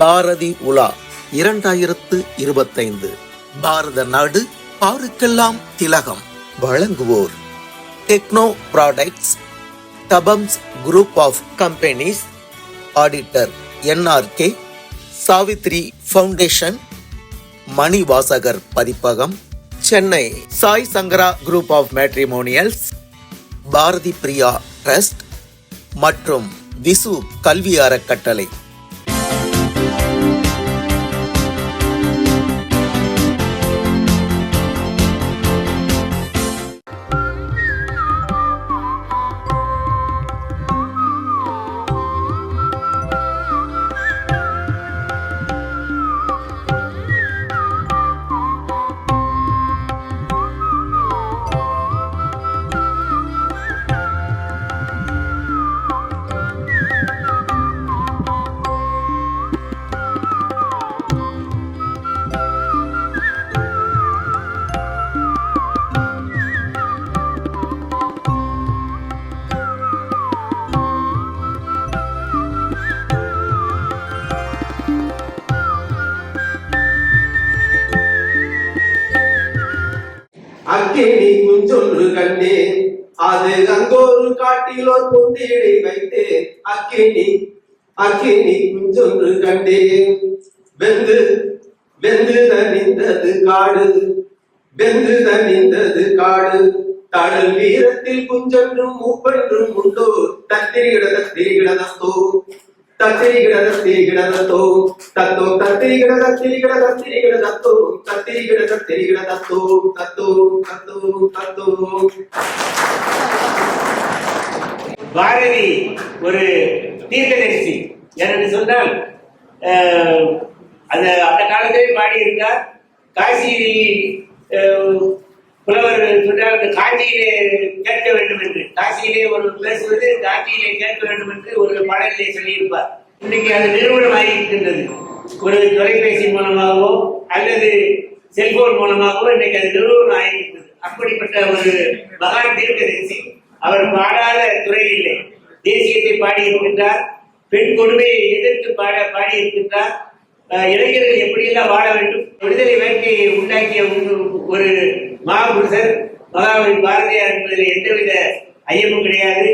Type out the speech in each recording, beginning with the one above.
பாரதி உலா 2025 பாரத நாடு பாருக்கெல்லாம் திலகம். வழங்குவோர் டெக்னோ ப்ராடக்ட்ஸ், தபம்ஸ் group of companies, auditor NRK, Savitri foundation, Manivasagar Pathippagam, Chennai Sai Sankara group of matrimonials, Bharathi Priya trust மற்றும் விசு கல்வி அறக்கட்டளை. அக்கினி குஞ்சொன்று கண்டேன், அது அங்கோரு காட்டிலோர் பொந்திடை வைத்தேன். அக்கினி குஞ்சொன்று கண்டேன், வெந்து வெந்து தணிந்தது காடு, வெந்து தணிந்தது காடு. தடல் வீரத்தில் குஞ்சொன்றும் மூப்பென்றும் உண்டோ, தத்திரிகிடதோ தத்திரிகிடதோ தத்தோ தத்திரிகிடதோ தத்தோ. பாரதி ஒரு தீர்க்கதரிசி என்று சொன்னால் அந்த காலத்திலே பாடியிருக்கார். காசி புலவர் சொன்னால் காஞ்சியிலே கேட்க வேண்டும் என்று, காசியிலே ஒரு பேசுவது காஞ்சியிலே கேட்க வேண்டும் என்று ஒரு பாடலிலே சொல்லியிருப்பார். இன்னைக்கு அது நிறுவனம் ஆகியிருக்கின்றது. ஒரு தொலைபேசி மூலமாகவோ அல்லது செல்போன் மூலமாகவோ இன்னைக்கு அது நிறுவனம் ஆகியிருக்கிறது. அப்படிப்பட்ட ஒரு மகான் தீர்க்கதரிசி. அவர் பாடாத துறையிலே தேசியத்தை பாடியிருக்கின்றார், பெண் கொடுமையை எதிர்த்து பாடியிருக்கின்றார். இளைஞர்கள் எப்படியெல்லாம் வாழ வேண்டும், விடுதலை வேட்கையை உண்டாக்கிய ஒரு மாபுருஷர் மகாகவி பாரதியார் என்பதில் எந்தவித ஐயமும் கிடையாது.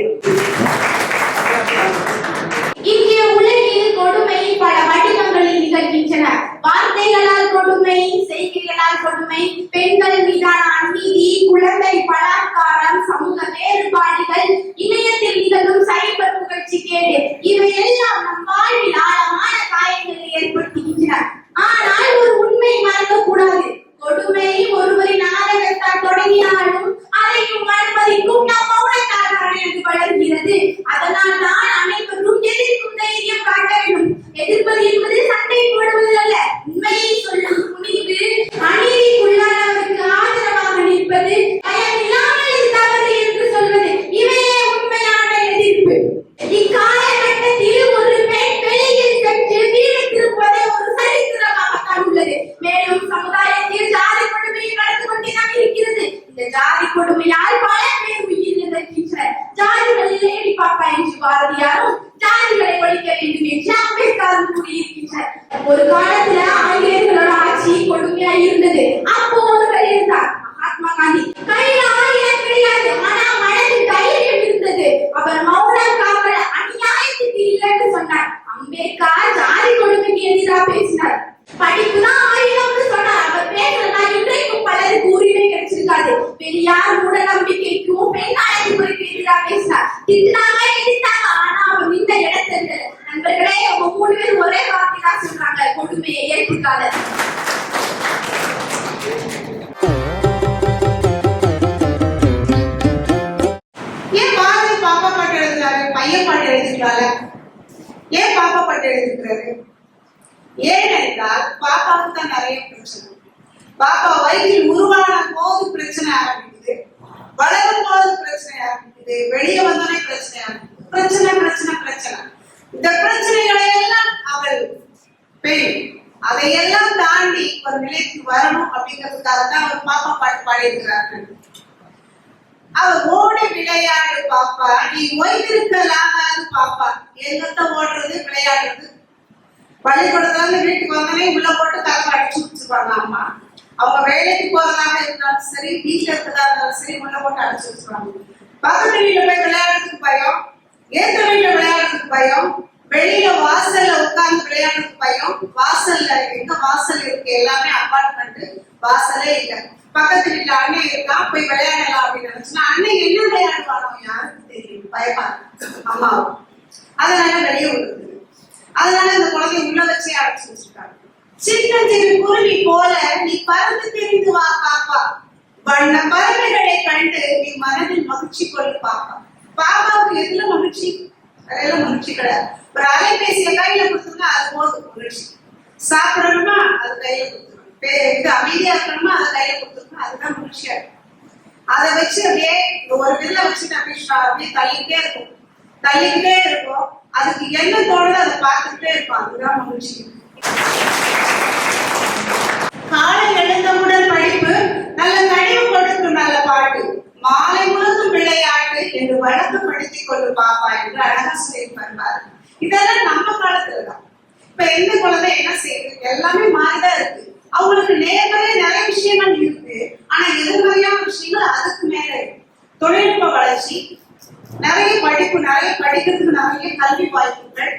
இங்கே உலகில் கொடுமை பல வடிவங்களில் நிகழ்கின்றன. வார்த்தைகளால் கொடுமை, செய்கைகளால் கொடுமை, பெண்கள் மீதான அநீதி, குழந்தை பலாத்காரம், சமூக வேறுபாடுகள், இணையத்தில் நிகழும் சைபர் புகழ்ச்சி கேடு, இவையெல்லாம் நம் வாழ்வில் ஆழமான காயங்களை ஏற்படுத்துகின்றன. ஆனால் ஒரு உண்மை மறக்க கூடாது. கொடுமை ஒருவரின் நாடகத்தால் தொடங்கினாலும் அதையும் அனுமதிக்கும் நம் மௌனத்தால் அணைந்து வளர்கிறது. அதனால் தான் அனைவரும் எதிர்க்கும் தைரியம் காட்ட வேண்டும். எதிர்ப்பது என்பது சண்டை போடுவது அல்ல, உண்மையை சொல்லும் துணிவு, அநீதிக்குள்ளானவருக்கு ஆதரவாக நிற்பது, பயம் இல்லாமல் இது தவறு என்று சொல்வது, இவையே உண்மையான எதிர்ப்பு. இக்காலகட்டத்தில் ஒரு பெண் வெளியில் சென்று வீடு திரும்புவதை ஒரு சரித்திரமாகத்தான் உள்ளது. மேலும் சமுதாயத்தில் ஜாதி கொடுமையை நடந்து கொண்டேதான் இருக்கிறது. இந்த ஜாதி கொடுமையால் பல பேர் உயிரிழக்கின்றனர். ஜாதிகளில் ஏடி பாப்பா என்று பாரதியாரும், ஜாதிகளை ஒழிக்க வேண்டும் என்று அம்பேத்கரும் கூறியிருக்கின்றனர். ஒரு காலத்துல ஆங்கிலேயர்களோட ஆட்சி கொடுமையா இருந்தது. அப்போ ஒருவர் இருந்தார், மகாத்மா காந்தி. கையில ஆயுதம் கிடையாது, ஆனா மனதில் தைரியம் இருந்தது. அவர் மௌனம் காக்கல, அநியாயத்துக்கு இல்லைன்னு சொன்னார். அம்பேத்கர் ஜாதி கொடுமைக்கு எதிராக பேசினார். படிப்புதான் ஆயுதம்னு சொன்னார். அவர் பேசுறதா இன்றைக்கும் பலருக்கு உரிமை கிடைச்சிருக்காது. பெரியார் மூட நம்பிக்கைக்கும் பெண்ணாயத்துக்கு எதிராக பேசினார். திட்டினாங்க, எதிர்த்தாங்க, ஆனா அவர் நின்ற இடத்துல நண்பர்களே அவங்க 3 பேர் ஒரே வார்த்தை தான் சொல்றாங்க, கொடுமையை ஏற்றுக்காத. ஏன் பாரதி பாப்பா பாட்டு எழுதுறாரு, பையன் பாட்டு எழுதிருக்காரு? ஏன் பாப்பா பாட்டு எழுதிருக்காரு? ஏனென்றால் பாப்பாவுக்கு தான் நிறைய பிரச்சனை. பாப்பா வயிற்றில் உருவான போது பிரச்சனை ஆரம்பிக்குது, வளரும் போது பிரச்சனை ஆரம்பிக்குது, வெளியே வந்தோடனே பிரச்சனை ஆரம்பிக்குது. பிரச்சனை பிரச்சனை பிரச்சனை. இந்த பிரச்சனைகளை எல்லாம் அவள் பெண், அதையெல்லாம் தாண்டி ஒரு நிலைக்கு வரணும் அப்படிங்கிறதுக்காக தான் அவர் பாப்பா பாட்டு பாடியிருக்கிறார்கள். அவர் ஓடி விளையாடு பாப்பா, நீ ஓய்ந்திருக்கலாகாது பாப்பா. எங்கத்த ஓடுறது விளையாடுறது. பள்ளிக்கூடத்துல இருந்து வீட்டுக்கு வந்தோடனே உள்ள போட்டு தலை அடிச்சு வச்சிருப்பாங்க அம்மா. அவங்க வேலைக்கு போறதாக இருந்தாலும் சரி, வீட்டுல இருக்கிறதா இருந்தாலும் சரி, உள்ள போட்டு அடிச்சு வச்சிருவாங்க. பக்கத்து வீட்டுல போய் விளையாடுறதுக்கு பயம், ஏத்த வீட்டுல விளையாடுறதுக்கு பயம், வெளியில வாசல்ல உட்கார்ந்து விளையாடுறதுக்கு பயம். வாசல்ல எங்க வாசல் இருக்கு, எல்லாமே அபார்ட்மெண்ட், வாசலே இல்ல. பக்கத்து வீட்டுல அண்ணன் இருக்கா, போய் விளையாடலாம் அப்படின்னு நினைச்சுன்னா அண்ணன் என்ன விளையாடுவானோ யாருக்கு தெரியும், பயமா அம்மா. அதனால வெளியே விடுறது. அதனால இந்த குழந்தைய உள்ள வச்சே அடைச்சு வச்சிருக்காங்க. சின்னஞ்சிறு குருவி போல நீ பறந்து தெரிந்து வா பாப்பா, வண்ண பறவைகளை கண்டு நீ மனதில் மகிழ்ச்சி கொள்ளு பாப்பா. பாப்பாவுக்கு எதுல மகிழ்ச்சி? அதெல்லாம் மகிழ்ச்சி கிடையாது. ஒரு அலைபேசியை கையில கொடுத்துருந்தா அது போதும் மகிழ்ச்சி. சாப்பிடணுமா அது கையில கொடுத்துருக்கணும், அமைதியா இருக்கணுமா அதை கையில கொடுத்துருக்கணும், அதுதான் மகிழ்ச்சியா இருக்கும். அதை வச்சு அப்படியே ஒரு வில்ல வச்சுட்டு அப்படியே தள்ளிக்கிட்டே இருக்கும். அதுக்கு என்ன தோணுதோ அதை பார்த்துக்கிட்டே இருக்கும், அதுதான் மகிழ்ச்சி. காலை எழுந்தவுடன் படிப்பு, நல்ல கனிவு கொடுக்கும் நல்ல பாட்டு, மாலை முழுதும் விளையாட்டு என்று வழக்கப்படுத்திக் கொண்டு பாப்பா என்று அழகா சொல்லியிருப்பாரு. இதெல்லாம் நம்ம காலத்துலதான். இப்ப எந்த குழந்தை என்ன செய்யுது, எல்லாமே மாறிதான் இருக்கு. அவங்களுக்கு நேர்மறையா நிறைய விஷயங்கள் இருக்கு, ஆனா எதிர்மறையான விஷயங்கள் அதுக்கு மேல இருக்கு. தொழில்நுட்ப வளர்ச்சி, நிறைய படிப்பு, நிறைய படிக்கிறதுக்கு நிறைய கல்வி வாய்ப்புகள்.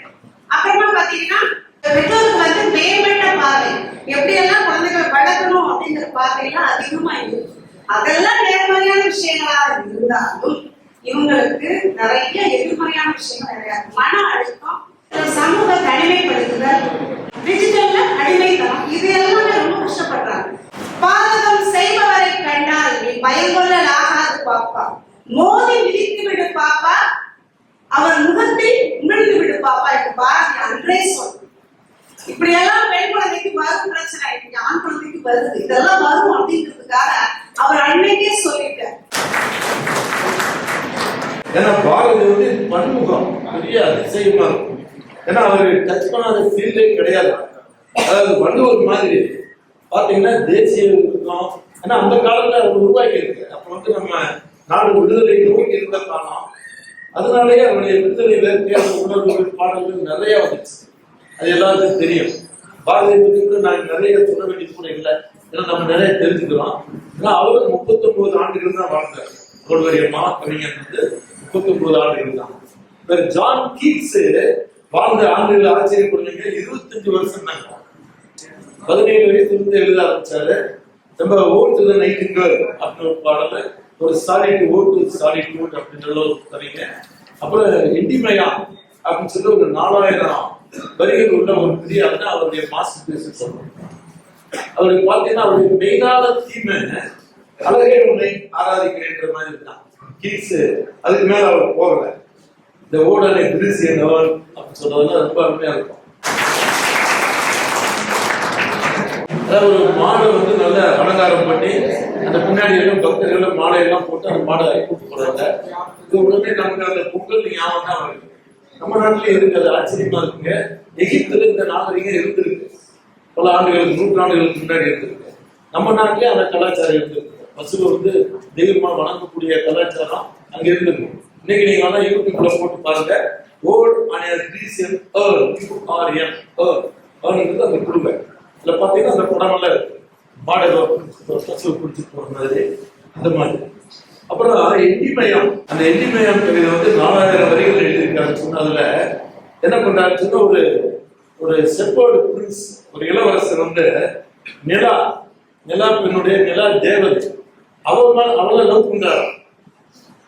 அப்புறமா பாத்தீங்கன்னா பெற்றோருக்கு வந்து மேம்பட்ட பார்வை, எப்படி எல்லாம் குழந்தைகளை வளர்க்கணும் அப்படிங்கிற பார்வையெல்லாம் அதிகமா இருக்கு. அதெல்லாம் நேர்மறையான விஷயங்களா இருந்தாலும் இவங்களுக்கு நிறைய எதிர்மறையான விஷயங்கள் நிறைய. மன அழுத்தம், சமூக தனிமைப்படுத்துதல், டிஜிட்டல்ல அடிமைத்தனம், இது எல்லாமே ரொம்ப கஷ்டப்படுறாங்க. பாதகம் செய்பவரை கண்டால் நீ பயங்கொள்ளல் ஆகாது பாப்பா, மோதி மிதித்து விடு பாப்பா, அவர் முகத்தில் உமிழ்ந்து விடு பாப்பா என்று பாரதி அன்றே சொல். இப்படி எல்லாம் பெண் குழந்தைக்கு வரும் பிரச்சனை, ஆண் குழந்தைக்கு வருது, இதெல்லாம் வரும் அப்படிங்கிறதுக்காக அவர் அன்னைக்கே சொல்லிட்டார். ஏன்னா பாரதி வந்து பன்முகம், பெரிய அதிசயமா இருக்கும். ஏன்னா அவரு டச் பண்ணாத ஃபீல்டே கிடையாது. அதாவது வள்ளுவர் மாதிரி பாத்தீங்கன்னா தேசிய இருக்கும். ஏன்னா அந்த காலத்துல அவர் உருவாக்கி இருக்கு. அப்ப வந்து நம்ம நாடு விடுதலை நோக்கி இருந்த காலம், அதனாலேயே அவருடைய விடுதலை வேட்கையான உணர்வுகள், பாடல்கள் நிறைய வந்துச்சு. அது எல்லாருக்கும் தெரியும். பாரதியை பத்தி கூட நாங்கள் நிறைய சொல்ல வேண்டியது கூட இல்லை, ஏன்னா நம்ம நிறைய தெரிஞ்சுக்கிறோம். ஏன்னா அவரு 39 ஆண்டுகள் தான் வாழ்ந்தார். அவருடைய கவிஞர் வந்து 39 ஆண்டுகள் தான். ஜான் கீட்ஸ் வாழ்ந்த ஆண்டுகள் ஆச்சரியப்படுவீங்க, 25 வருஷம் தாங்க. 17 வயசுல இருந்து எழுத ஆரம்பிச்சாரு. நம்ம ஓட்டு த நைட்டிங்கேல் அப்படின்னு ஒரு பாடல, ஒரு சாலிட் ஓட்டு சாலிட் ஓட் அப்படின்ற ஒரு கவிங்க. அப்புறம் இண்டிமயா அப்படின்னு சொல்லி ஒரு 4000 வரிகள் உள்ள ஒரு பெரிய அவருடைய மாஸ்டர் பீஸ் சொல்றோம். அவருக்கு பாத்தீங்கன்னா அவருடைய மெயினான தீமை அழகே உன்னை ஆராதிக்கிறேன்ற மாதிரி இருக்கான் கீட்ஸ். அதுக்கு மேல அவர் போகல. இந்த ஓடனை பிரிசி என்னவன் அப்படின்னு சொல்றதுலாம் ரொம்ப அருமையா இருக்கும். அதாவது ஒரு மாடை வந்து நல்ல அலங்காரம் பண்ணி அந்த பின்னாடி எல்லாம் பக்தர்கள் மாலையெல்லாம் போட்டு அந்த மாடை கூப்பிட்டு போறாங்க. இது உடனே நமக்கு அந்த பொங்கல் ஞாபகம் தான் வருது. நம்ம நாட்டிலே இருக்கு, அது ஆச்சரியமா இருக்குங்க. எகிப்துல இந்த நாகரிகம் இருந்திருக்கு, பல ஆண்டுகளுக்கு, நூற்றாண்டுகளுக்கு முன்னாடி இருந்திருக்கு. நம்ம நாட்டிலே அந்த கலாச்சாரம் இருந்திருக்கு. பசுவை வந்து தெய்வமா வணங்கக்கூடிய கலாச்சாரம் அங்க இருந்திருக்கு. இன்னைக்கு நீங்க வேணா யூடியூப்ல போட்டு பாருங்க, ஓல்ட் அண்ட் கிரீசியன் அந்த குடும்பம் இதுல பாத்தீங்கன்னா அந்த படமெல்லாம் இருக்கு. மாடலோ பசுவை குடிச்சிட்டு போற மாதிரி அந்த மாதிரி. அப்புறம் எண்டிமயம், அந்த எண்டிமயம் கவிதை வந்து 4000 வரிகள் எழுதியிருக்காருன்னு சொன்னதுல என்ன பண்றாருன்னு சொன்னா, ஒரு செப்பர்டு பிரின்ஸ், ஒரு இளவரசர் வந்து நிலா பெண்ணுடைய நிலா தேவதை, அவளை லவ் பண்றாரு.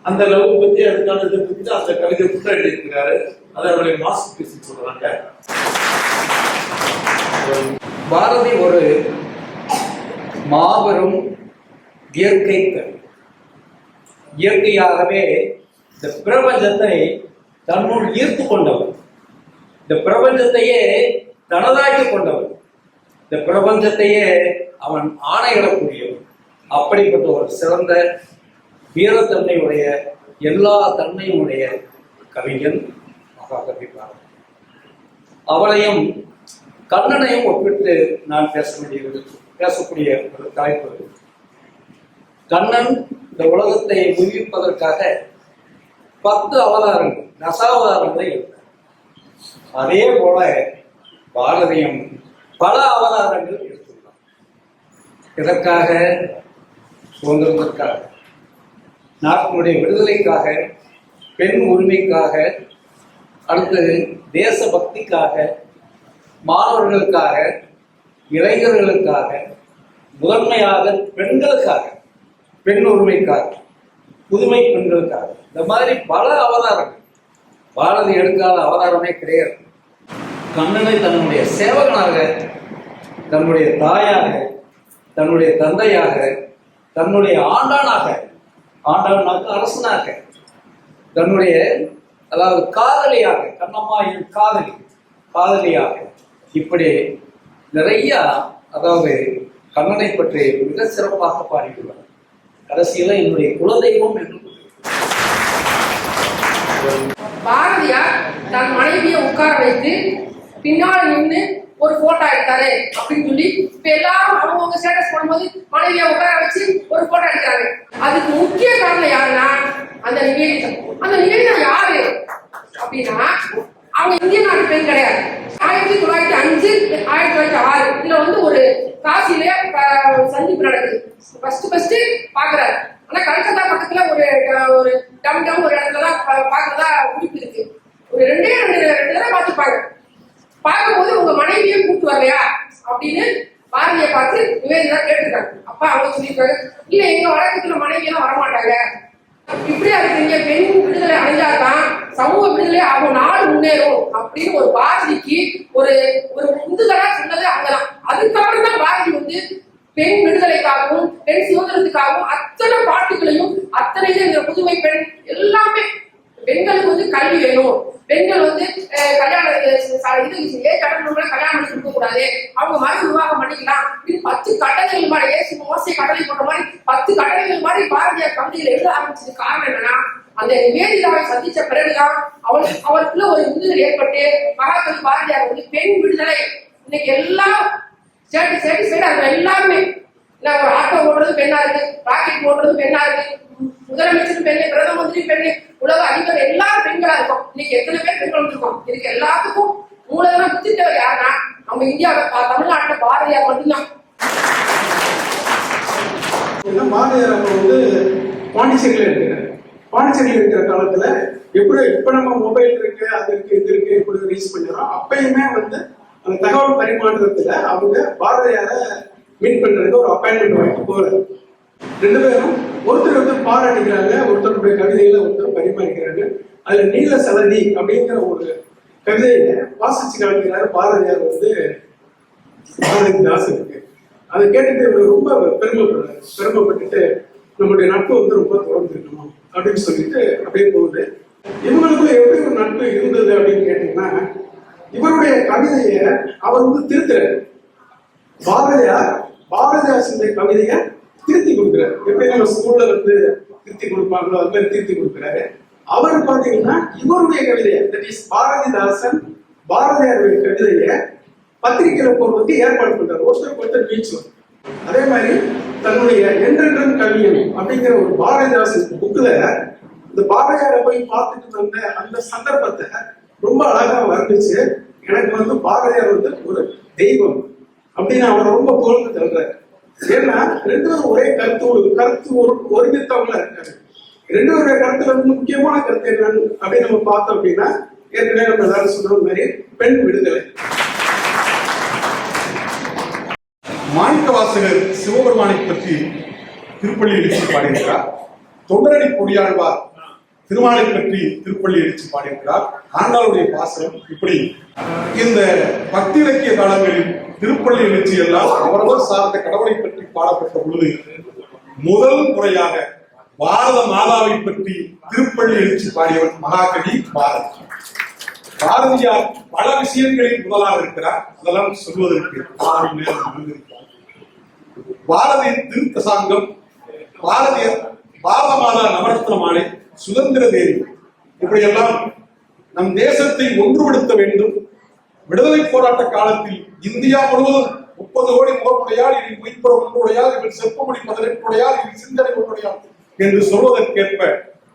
அந்த லவ் பத்தி அதுக்கான இதை பத்தி அந்த கவிதை கூட எழுதியிருக்கிறாரு. அதை அவருடைய மாஸ்டர் பீஸ் சொல்றாங்க. பாரதி ஒரு மாபெரும் இயற்கை கவி. இயற்கையாகவே இந்த பிரபஞ்சத்தை தன்னுள் ஈர்த்து கொண்டவர், இந்த பிரபஞ்சத்தையே தனதாக்கி கொண்டவர், இந்த பிரபஞ்சத்தையே அவன் ஆணையிடக்கூடியவர். அப்படிப்பட்ட ஒரு சிறந்த வீரத்தன்மையுடைய, எல்லா தன்மையுடைய கவிஞன் மகாகவி பாரதி. அவளையும் கண்ணனையும் ஒப்பிட்டு நான் பேசக்கூடிய ஒரு தலைப்பு. கண்ணன் இந்த உலகத்தை உயிர்ப்பதற்காக 10 அவதாரங்கள், தசாவதாரங்களை எடுத்தார். அதே போல பாரதியம் பல அவதாரங்கள் எடுத்துள்ளார். இதற்காக, சுதந்திரத்திற்காக, நாட்டினுடைய விடுதலைக்காக, பெண் உரிமைக்காக, அடுத்தது தேசபக்திக்காக, மாணவர்களுக்காக, இளைஞர்களுக்காக, முதன்மையாக பெண்களுக்காக, பெண் உரிமைக்காக, புதுமை பெண்களுக்காக, இந்த மாதிரி பல அவதாரங்கள். பாரதி எடுக்காத அவதாரமே கிடையாது. கண்ணனை தன்னுடைய சேவகனாக, தன்னுடைய தாயாக, தன்னுடைய தந்தையாக, தன்னுடைய ஆண்டானாக, ஆண்டானாக அரசனாக, தன்னுடைய அதாவது காதலியாக, கண்ணம்மா என் காதலி, காதலியாக, இப்படி நிறைய அதாவது கண்ணனை பற்றி மிக சிறப்பாக பாடியுள்ளார். கடைசியில என்னுடைய குலதெய்வம் என்று பாரதியார் தன் மனைவியை உட்கார வைத்து பின்னால் நின்று ஒரு போட்டோ எடுத்தாரு அப்படின்னு சொல்லி இப்ப எல்லாரும் அவங்க ஸ்டேட்டஸ் போடும்போது மனைவியை உட்கார வச்சு ஒரு போட்டோ எடுக்கிறாங்க. அதுக்கு முக்கிய காரணம் யாருன்னா அந்த நிவேதிதா. அந்த நிவேதிதா யாரு அப்படின்னா அவங்க இந்திய நாட்டு பெண் கிடையாது. 1905 1906 இதுல வந்து ஒரு காசியில சந்திப்பு நடக்குது. ஃபர்ஸ்ட் பாக்குறாரு. ஆனா கல்கத்தா பக்கத்துல ஒரு டம் ஒரு இடத்துலதான் பாக்குறதா குறிப்பு இருக்கு. ஒரு ரெண்டு தடவை பார்த்துப்பாங்க. பார்க்கும்போது உங்க மனைவியை கூப்பிட்டு வரலையா அப்படின்னு பாரதியை பார்த்து நிவேதிதா கேட்டுருக்காங்க. அப்ப அவங்க சொல்லியிருக்காங்க, இல்ல எங்க வழக்கத்துல மனைவி எல்லாம் வரமாட்டாங்க. இப்படியா இருக்கீங்க, பெண் விடுதலை அடைஞ்சாதான் சமூக விடுதலை ஆகும், நாடு முன்னேறும் அப்படின்னு ஒரு பாரதிக்கு ஒரு உந்துதலா சொன்னது அங்கதான். அதுக்கப்புறம் தான் பாரதி வந்து பெண் விடுதலைக்காகவும் பெண் சுதந்திரத்துக்காகவும் அத்தனை பாட்டுகளையும் அத்தனை இந்த புதுமை பெண் எல்லாமே பெண்களுக்கு வந்து கல்வி வேணும், பெண்கள் வந்து கல்யாணம் கல்யாணம் கொடுக்க கூடாது, அவங்க மறு விவாகம் பண்ணிக்கலாம் அப்படின்னு 10 கட்டளைகள் மாதிரி மோசை கட்டளை போட்ட மாதிரி 10 கட்டளைகள் மாதிரி பாரதியார் கவிதையில எழுத ஆரம்பிச்சது. காரணம் என்னன்னா அந்த நிவேதிதாவை சந்திச்ச பிறகுதான் அவருக்குள்ள ஒரு உந்துதல் ஏற்பட்டு மகாகவி பாரதியார் வந்து பெண் விடுதலை இன்னைக்கு எல்லாம் சைடு அதுல எல்லாருமே ஒரு ஆட்டோ ஓடுறது பெண்ணா இருக்கு, ராக்கெட் ஓடுறது பெண்ணா இருக்கு, முதலமைச்சர் பெண்ணு, பிரதம மந்திரி பெண்ணு, உலக அதிபர் எல்லாரும் பெண்களா இருக்கும். இன்னைக்கு எத்தனை பேர் பெண்கள் இருக்கோம். இதுக்கு எல்லாத்துக்கும் மூலதனம் புத்தித்தவர் யாருன்னா நம்ம இந்தியாவை தமிழ்நாட்டுல பாரதியார் மட்டும்தான். பாரதியார் அவங்க வந்து பாண்டிச்சேரியில இருக்கிறார். பாண்டிச்சேரியில இருக்கிற காலத்துல எப்படி இப்ப நம்ம மொபைல் இருக்கு, அது இருக்கு, இது இருக்கு, எப்படி ரீச் பண்ணுறோம், அப்பயுமே வந்து அந்த தகவல் பரிமாற்றத்துல அவங்க பாரதியார மீட் பண்றதுக்கு ஒரு அப்பாயின்மெண்ட் வாங்கிட்டு போறாரு. 2 பேரும் ஒருத்தர் பாராட்டிக்கிறாங்க, ஒருத்தருடைய கவிதைகளை ஒருத்தர் பரிமாறிக்கிறாங்க. அதுல நீல சலதி அப்படிங்கிற ஒரு கவிதையை வாசிச்சு காமிக்கிறாரு பாரதியார் வந்து பாரதிதாசனுக்கு. அதை கேட்டுட்டு இவர் ரொம்ப பெருமைப்பட்டுட்டு நம்மளுடைய நட்பு வந்து ரொம்ப தொடர்ந்து இருக்கணும் அப்படின்னு சொல்லிட்டு அப்படியே போகுது. இவங்களுக்குள்ள எப்படி ஒரு நட்பு இருந்தது அப்படின்னு கேட்டீங்கன்னா, இவருடைய கவிதைய அவர் வந்து திருத்துறாரு. பாரதிதாசனுடைய கவிதைய திருத்தி கொடுக்குறாரு. எப்படி நம்ம ஸ்கூல்ல வந்து திருத்தி கொடுப்பாங்களோ அது மாதிரி திருத்தி கொடுக்குறாரு. அவர் பாத்தீங்கன்னா இவருடைய கவிதைய, தட் இஸ் பாரதிதாசன் பாரதியாருடைய கவிதைய பத்திரிகையில போடுறதுக்கு ஏற்பாடு பண்றாரு. ஒருத்தர் பீச். அதே மாதிரி தன்னுடைய என்றென்றும் கவியம் அப்படிங்கிற ஒரு பாரதிதாசன் புக்ல இந்த பாரதியாரை போய் பார்த்துட்டு வந்த அந்த சந்தர்ப்பத்தை ரொம்ப அழகா வர்ணிச்சு, எனக்கு வந்து பாரதியார் வந்து ஒரு தெய்வம் அப்படின்னு அவரை ரொம்ப புகழ்ந்து தள்ளுறாரு. ஏன்னா 2 பேரும் ஒரே கருத்து ஒருமித்தவங்களா இருக்காரு. 2 பேருடைய கருத்துல வந்து முக்கியமான கருத்து என்னன்னு அப்படின்னு நம்ம பார்த்தோம் அப்படின்னா, ஏற்கனவே நம்ம எல்லாரும் சொன்ன மாதிரி பெண் விடுதலை. மாணிக்கவாசகர் சிவபெருமானை பற்றி திருப்பள்ளி எழுச்சி பாடியிருக்கிறார். தொண்டரடி பொடியாழ்வார் திருமாலை பற்றி திருப்பள்ளி எழுச்சி பாடியிருக்கிறார். ஆண்டாளுடைய பாசனம். இப்படி இந்த பக்தி இலக்கிய காலங்களில் திருப்பள்ளி எழுச்சி எல்லாம் அவரவர் சார்ந்த கடவுளை பற்றி பாடப்பட்ட பொழுது முதல் முறையாக பாரத மாதாவை பற்றி திருப்பள்ளி எழுச்சி பாடியவர் மகாகவி பாரதி. பாரதியார் பல விஷயங்களில் முதலாக இருக்கிறார். அதெல்லாம் சொல்வதற்கு பாரதி திருத்த சாங்கம், பாரத மாதா நவரத்ன மாலை, சுதந்திர தேவி, இப்படியெல்லாம் நம் தேசத்தை ஒன்றுபடுத்த வேண்டும். விடுதலை போராட்ட காலத்தில் இந்தியா முழுவதும் 30 கோடி முகமுடையால், இனி உயிர்ப்புற ஒன்றுடையால், இவன் செப்பமொழி 18 உடையால், இனி சிந்தனை ஒன்றுடையால் என்று சொல்வதற்கேற்ப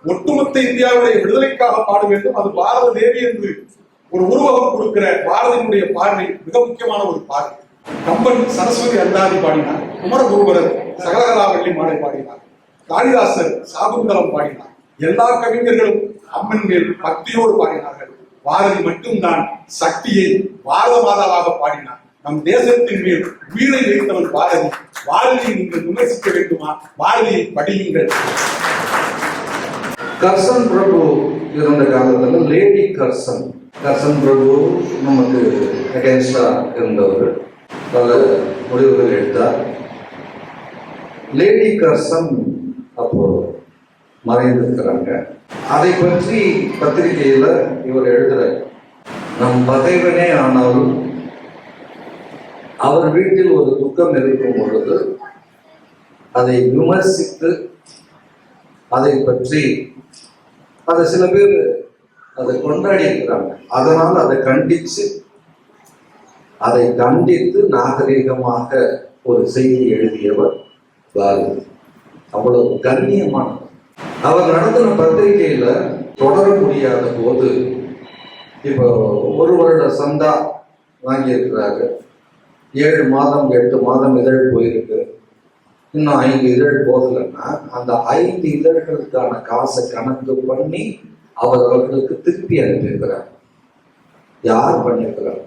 ஒட்டுமொத்த இந்தியாவுடைய விடுதலைக்காக பாட வேண்டும். அது பாரத தேவி என்று ஒரு உருவகம் கொடுக்கிற பாரதியினுடைய பார்வை மிக முக்கியமான ஒரு பார்வை. கம்பன் சரஸ்வதி அந்தாதி பாடினார், குமரகுருபரர் சகலகலாவள்ளி மாலை பாடினார், காளிதாசர் சாகுந்தலம் பாடினார். எல்லா கவிஞர்களும் அம்மன் மேல் பக்தியோடு பாடினார்கள். பாரதி மட்டும்தான் சக்தியை பாரத மாதாவாக பாடினார். நம் தேசத்தின் மேல் உயிரை வைத்தவன் பாரதி. பாரதியை நீங்கள் விமர்சிக்க வேண்டுமா? பாரதியை படியுங்கள். கர்சன் பிரபு இருந்த காலத்தில் லேடி கர்சன் பிரபு நமக்கு அகேன்ஸ்டா இருந்தவர், பல முடிவுகள் எடுத்தார். லேடி கர்சன் அப்போ மறைந்திருக்கிறாங்க. அதை பற்றி பத்திரிகையில இவர் எழுதுறார், நம் பகைவனே ஆனாலும் அவர் வீட்டில் ஒரு துக்கம் இருக்கும் பொழுது அதை விமர்சித்து அதை பற்றி அதை சில பேர் அதை கொண்டாடி இருக்கிறாங்க. அதனால் அதை கண்டித்து நாகரீகமாக ஒரு செய்தி எழுதியவர் பாரதி. அவ்வளவு கண்ணியமானவர். அவர் நடத்தின பத்திரிகையில தொடர முடியாத போது, இப்போ 1 வருட சந்தா வாங்கியிருக்கிறாங்க, 7 மாதம் 8 மாதம் இதழ் போயிருக்கு, இன்னும் 5 இதழ் போகலைன்னா அந்த 5 இதழ்களுக்கான காசை கணக்கு பண்ணி அவர்களுக்கு திருப்பி அனுப்பியிருக்கிறார். யார் பண்ணியிருக்கிறார்?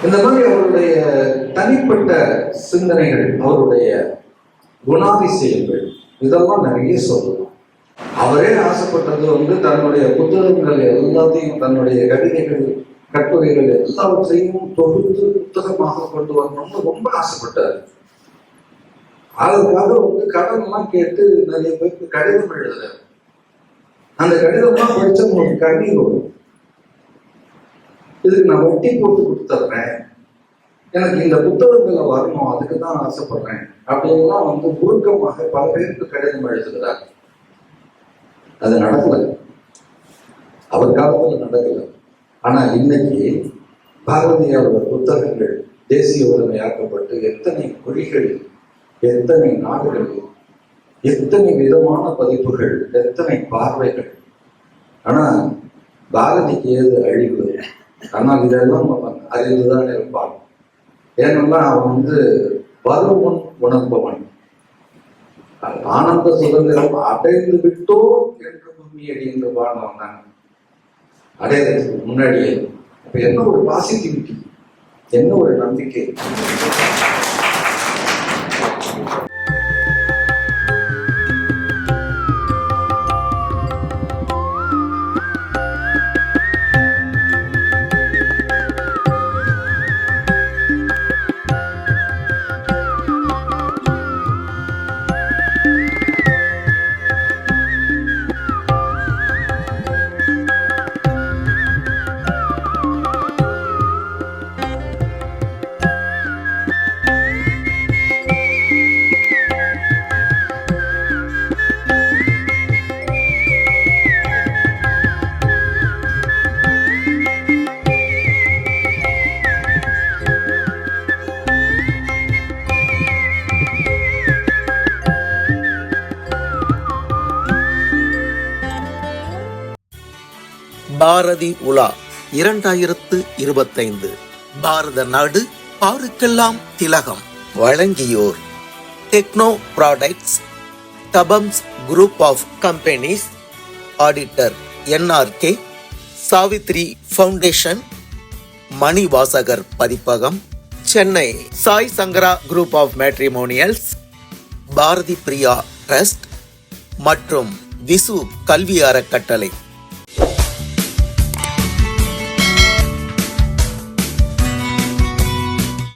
இந்த மாதிரி அவருடைய தனிப்பட்ட சிந்தனைகள், அவருடைய குணாதிசயங்கள், இதெல்லாம் நிறைய சொல்லலாம். அவரே ஆசைப்பட்டது தன்னுடைய புத்தகங்கள் எல்லாத்தையும், தன்னுடைய கவிதைகள் கட்டுரைகள் எல்லாவற்றையும் தொகுத்து புத்தகமாக கொண்டு வரணும்னு ரொம்ப ஆசைப்பட்டார். அதுக்காக கடன் எல்லாம் கேட்டு நிறைய பேருக்கு கடிதம் எழுதுறாரு. அந்த கடிதம்லாம் படிச்ச உங்களுக்கு கண்ணீர் வரும். இதுக்கு நான் வட்டி போட்டு கொடுத்துட்றேன், எனக்கு இந்த புத்தகங்களை வரணும், அதுக்கு தான் ஆசைப்படுறேன் அப்படின்லாம் உருக்கமாக பல பேருக்கு கடிதம் எழுதுகிறார். அது நடக்கல, அவர் காலத்துல நடக்கல. ஆனா இன்னைக்கு பாரதியாரோட புத்தகங்கள் தேசிய உரிமையாக்கப்பட்டு எத்தனை மொழிகளில், எத்தனை நாடுகளில், எத்தனை விதமான பதிப்புகள், எத்தனை பார்வைகள். ஆனா பாரதிக்கு ஏது அழிவு? ஆனால் இதெல்லாம் அவன் அறிந்துதான் இருப்பான். ஏன்னா அவன் வருமுன் உணர்பவன். ஆனந்த சுதந்திரம் அடைந்து விட்டோ என்று பூமியடி என்று பாடினவன் தான் அடையறதுக்கு முன்னாடியே. அப்ப என்ன ஒரு பாசிட்டிவிட்டி, என்ன ஒரு நம்பிக்கை. பாரதி உலா 2025 பாரத நாடு பாருக்கெல்லாம் திலகம். வழங்கியோர் டெக்னோ ப்ராடக்ட்ஸ், தபம்ஸ் group of companies, auditor NRK, Savitri foundation, Manivasagar Pathippagam, Chennai Sai Sankara group of matrimonials, Bharathi Priya trust மற்றும் விசு கல்வி அறக்கட்டளை.